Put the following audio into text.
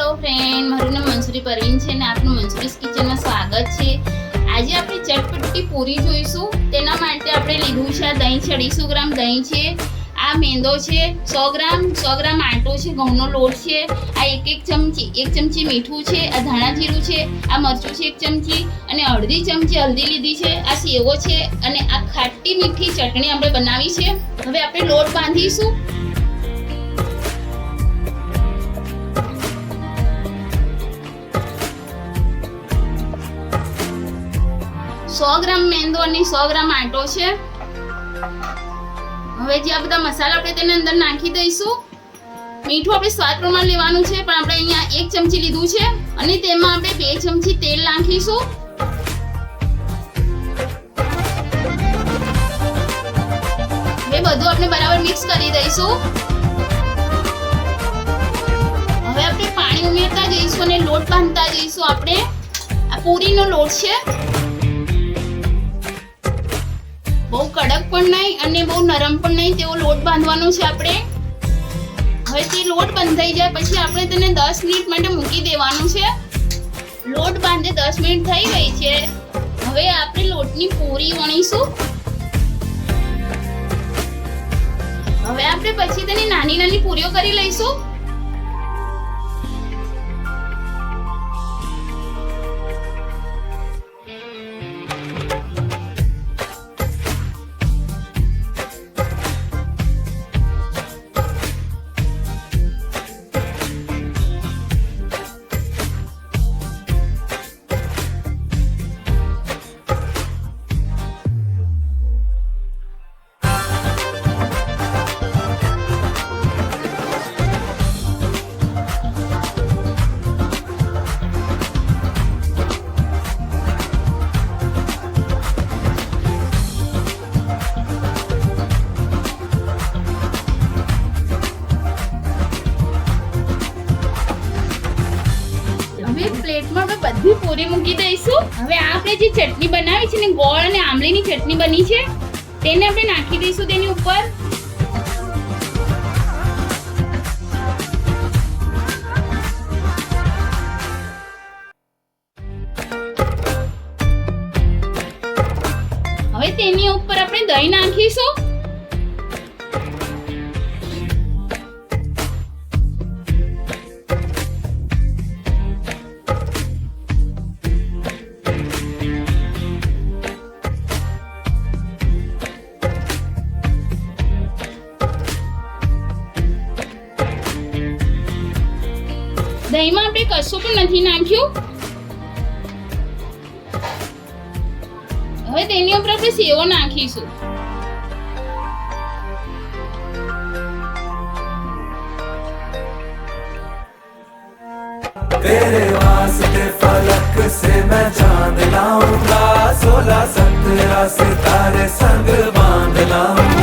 Hello friend, મારું નામ મંસૂરી પરવીન છે અને આપનું મંસૂરીસ કિચનમાં સ્વાગત છે। આજે આપણે ચટપટી પૂરી જોઈશું। તેના માટે આપણે લીધું છે દહીં છે, 250 ગ્રામ દહીં છે, આ મેંદો છે 100 ગ્રામ આટો છે, ઘઉંનો લોટ છે, આ એક ચમચી મીઠું છે, આ ધાણા જીરું છે, આ મરચું છે 1 ચમચી અને અડધી ચમચી હલ્દી લીધી છે, આ સેવો છે અને આ ખાટી મીઠી ચટણી આપણે બનાવી છે। હવે આપણે લોટ બાંધીશું। 100 ગ્રામ મેંદો અને 100 ગ્રામ આટો છે। હવે જે આ બધા મસાલા આપણે તેની અંદર નાખી દઈશું। મીઠું આપણે સ્વાદ પ્રમાણે લેવાનું છે, પણ આપણે અહીંયા 1 ચમચી લીધું છે અને તેમાં આપણે 2 ચમચી તેલ નાખીશું। હવે બધું આપણે બરાબર મિક્સ કરી દઈશું। હવે આપણે પાણી ઉમેરતા જઈશું અને લોટ બાંધતા જઈશું। આપણે આ પૂરીનો લોટ છે, બહુ કડક પણ નહીં અને બહુ નરમ પણ નહીં તેવો લોટ બાંધવાનો છે આપણે। હવે તે લોટ બંધાઈ જાય પછી આપણે તેને 10 મિનિટ માટે મૂકી દેવાનું છે। લોટ બાંધે 10 મિનિટ થઈ ગઈ છે। હવે આપણે લોટની પૂરી વણીશું। હવે આપણે પછી તેની નાની નાની પૂરીઓ કરી લઈશું। પ્લેટમાં આપણે બધી પૂરી મૂકી દઈશું। હવે આપણે જે ચટણી બનાવી છે ને, ગોળ અને આમલીની ચટણી બની છે, તેને આપણે નાખી દઈશું તેની ઉપર। હવે તેની ઉપર આપણે દહીં નાખીશું। દહીંમાં આપણે કશું પણ નથી નાખ્યું। હવે તેની ઉપર આપણે સેવો નાખીશું। तेरे वास्ते फलक से मैं चांद लाऊंगा, 16 17 सितारे संग बांध लाऊंगा।